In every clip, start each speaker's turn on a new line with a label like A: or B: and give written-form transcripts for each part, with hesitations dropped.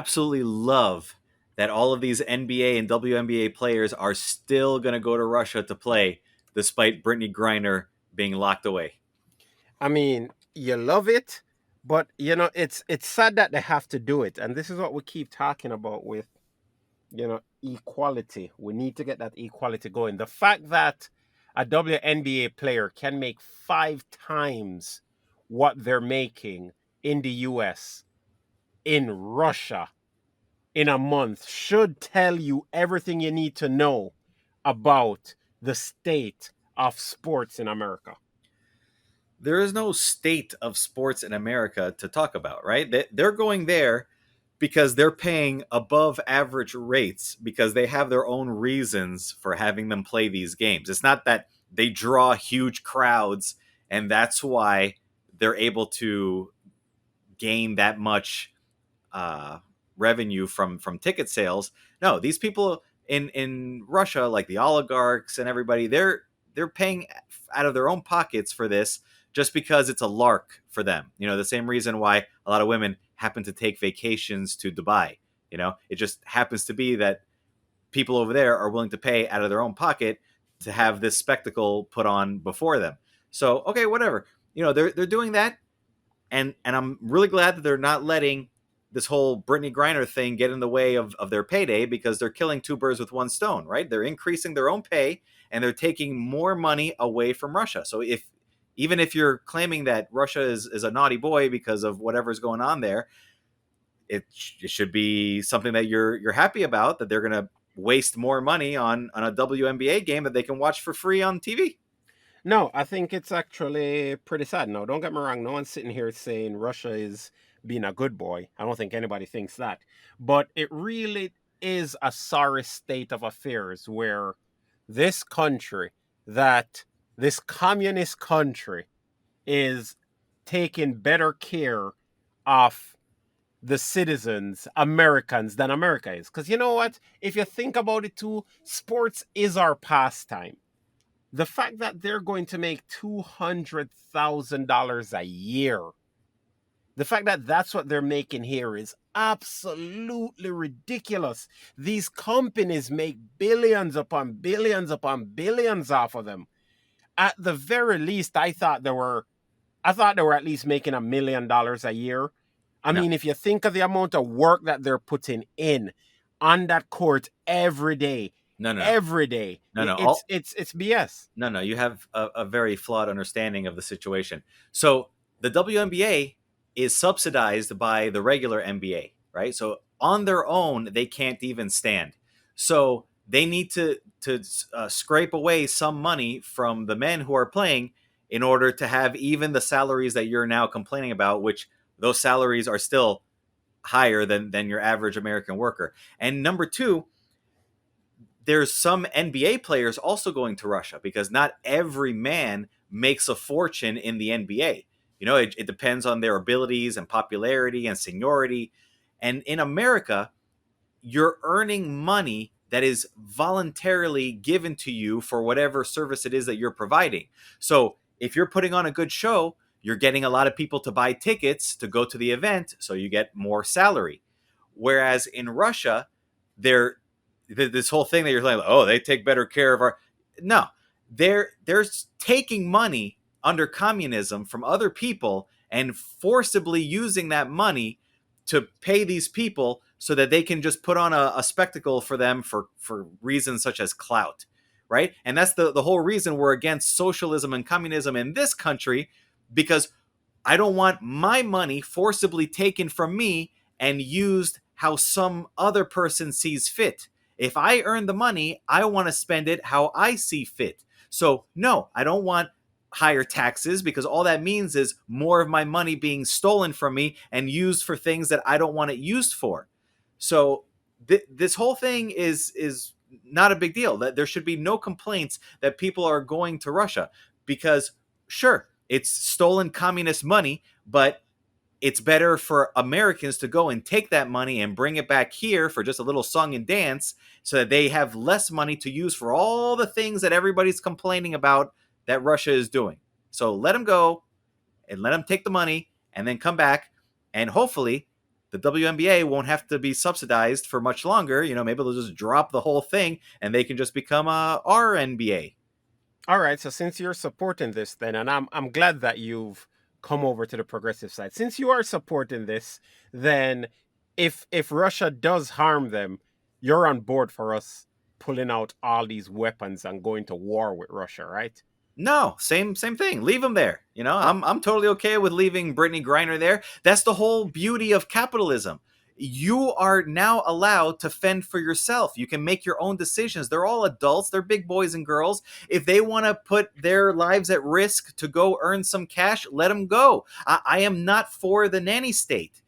A: absolutely love that all of these NBA and WNBA players are still going to go to Russia to play, despite Brittney Griner being locked away.
B: I mean, you love it, but it's sad that they have to do it. And this is what we keep talking about with, equality. We need to get that equality going. The fact that a WNBA player can make 5 times what they're making in the US, in Russia, in a month should tell you everything you need to know about the state of sports in America.
A: There is no state of sports in America to talk about, right? They're going there because they're paying above average rates because they have their own reasons for having them play these games. It's not that they draw huge crowds and that's why they're able to gain that much uh, revenue from ticket sales. No, these people in Russia, like the oligarchs and everybody, they're paying out of their own pockets for this just because it's a lark for them. You know, the same reason why a lot of women happen to take vacations to Dubai. You know, it just happens to be that people over there are willing to pay out of their own pocket to have this spectacle put on before them. So, okay, whatever. You know, they're doing that, and I'm really glad that they're not letting this whole Brittney Griner thing get in the way of their payday, because they're killing two birds with one stone, right? They're increasing their own pay and they're taking more money away from Russia. So even if you're claiming that Russia is a naughty boy because of whatever's going on there, it should be something that you're happy about, that they're going to waste more money on a WNBA game that they can watch for free on TV.
B: No, I think it's actually pretty sad. No, don't get me wrong. No one's sitting here saying Russia is being a good boy. I don't think anybody thinks that. But it really is a sorry state of affairs where this country, that this communist country, is taking better care of the citizens, Americans, than America is. Because you know what? If you think about it too, sports is our pastime. The fact that they're going to make $200,000 a year, the fact that that's what they're making here is absolutely ridiculous. These companies make billions upon billions upon billions off of them. At the very least, I thought they were at least making $1 million a year. I
A: No,
B: mean, if you think of the amount of work that they're putting in on that court every day,
A: no, no, no,
B: every day,
A: no, no.
B: it's BS.
A: No, no, you have a very flawed understanding of the situation. So the WNBA is subsidized by the regular NBA, right? So on their own, they can't even stand. So they need to scrape away some money from the men who are playing in order to have even the salaries that you're now complaining about, which those salaries are still higher than your average American worker. And number two, there's some NBA players also going to Russia because not every man makes a fortune in the NBA. You know, it depends on their abilities and popularity and seniority. And in America, you're earning money that is voluntarily given to you for whatever service it is that you're providing. So if you're putting on a good show, you're getting a lot of people to buy tickets to go to the event, so you get more salary. Whereas in Russia, they're this whole thing that you're like, oh, they take better care of our. No, they're taking money under communism from other people and forcibly using that money to pay these people so that they can just put on a spectacle for them for reasons such as clout, right? And that's the whole reason we're against socialism and communism in this country, because I don't want my money forcibly taken from me and used how some other person sees fit. If I earn the money, I want to spend it how I see fit. So, no, I don't want higher taxes, because all that means is more of my money being stolen from me and used for things that I don't want it used for. So, this whole thing is not a big deal. That there should be no complaints that people are going to Russia, because sure, it's stolen communist money, but it's better for Americans to go and take that money and bring it back here for just a little song and dance, so that they have less money to use for all the things that everybody's complaining about that Russia is doing. So let them go and let them take the money and then come back, and hopefully the WNBA won't have to be subsidized for much longer. Maybe they'll just drop the whole thing and they can just become our NBA.
B: All right, so since you're supporting this then, and I'm glad that you've come over to the progressive side. Since you are supporting this, then if Russia does harm them, you're on board for us pulling out all these weapons and going to war with Russia, right?
A: No, same thing. Leave them there.
B: Oh,
A: I'm totally okay with leaving Brittney Griner there. That's the whole beauty of capitalism. You are now allowed to fend for yourself. You can make your own decisions. They're all adults. They're big boys and girls. If they want to put their lives at risk to go earn some cash, let them go. I am not for the nanny state.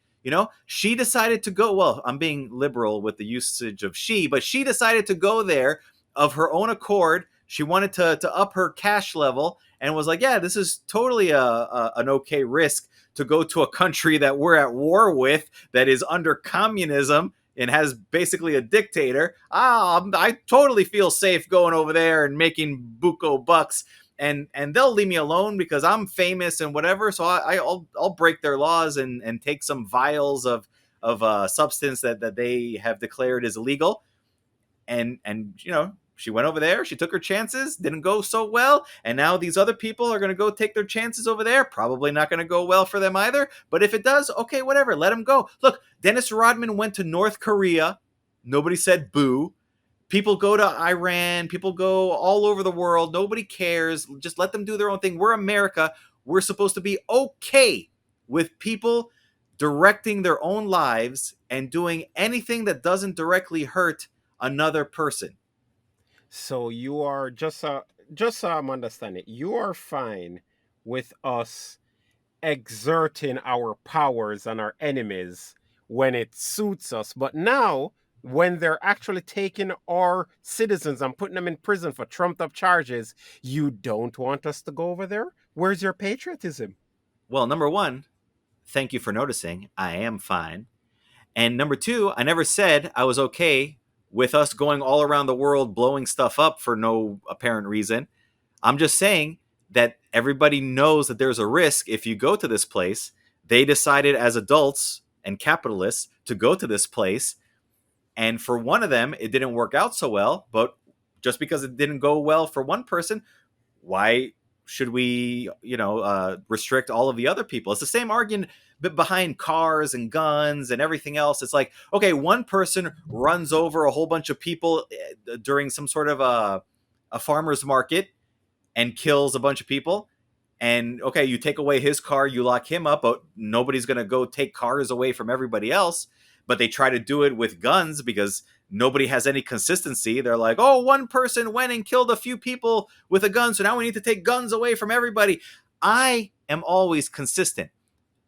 A: She decided to go. Well, I'm being liberal with the usage of she, but she decided to go there of her own accord. She wanted to up her cash level and was like, yeah, this is totally an okay risk to go to a country that we're at war with, that is under communism and has basically a dictator. I totally feel safe going over there and making buco bucks, and they'll leave me alone because I'm famous and whatever. So I'll break their laws and take some vials of substance that they have declared is illegal, and she went over there, she took her chances, didn't go so well, and now these other people are going to go take their chances over there, probably not going to go well for them either. But if it does, okay, whatever, let them go. Look, Dennis Rodman went to North Korea, nobody said boo. People go to Iran, people go all over the world, nobody cares. Just let them do their own thing. We're America. We're supposed to be okay with people directing their own lives and doing anything that doesn't directly hurt another person.
B: so you are just so I'm understanding, you are fine with us exerting our powers on our enemies when it suits us. But now, when they're actually taking our citizens and putting them in prison for trumped up charges, you don't want us to go over there? Where's your patriotism?
A: Well, number one, thank you for noticing. I am fine. And number two, I never said I was okay with us going all around the world blowing stuff up for no apparent reason. I'm just saying that everybody knows that there's a risk if you go to this place. They decided as adults and capitalists to go to this place. And for one of them, it didn't work out so well. But just because it didn't go well for one person, why should we, restrict all of the other people? It's the same argument behind cars and guns and everything else. It's like, okay, one person runs over a whole bunch of people during some sort of a farmer's market and kills a bunch of people. And okay, you take away his car, you lock him up, but nobody's going to go take cars away from everybody else. But they try to do it with guns because nobody has any consistency. They're like, oh, one person went and killed a few people with a gun, so now we need to take guns away from everybody. I am always consistent.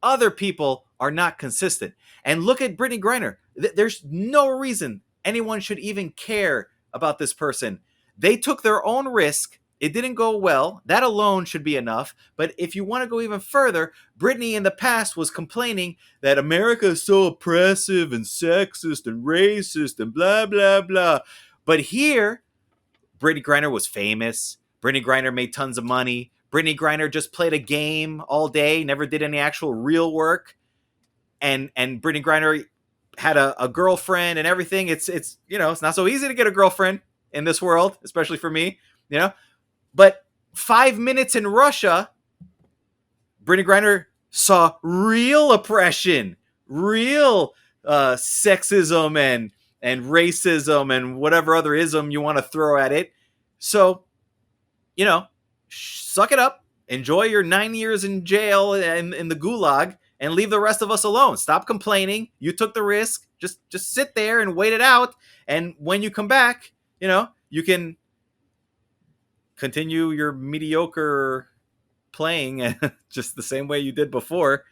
A: Other people are not consistent. And look at Brittney Griner. There's no reason anyone should even care about this person. They took their own risk. It didn't go well. That alone should be enough. But if you want to go even further, Brittney in the past was complaining that America is so oppressive and sexist and racist and blah, blah, blah. But here, Brittney Griner was famous. Brittney Griner made tons of money. Brittney Griner just played a game all day, never did any actual real work. And Brittney Griner had a girlfriend and everything. It's not so easy to get a girlfriend in this world, especially for me, you know. But 5 minutes in Russia, Brittney Griner saw real oppression, real sexism and racism and whatever other ism you want to throw at it. So, suck it up, enjoy your 9 years in jail and in the gulag, and leave the rest of us alone. Stop complaining. You took the risk. Just sit there and wait it out. And when you come back, you can continue your mediocre playing just the same way you did before.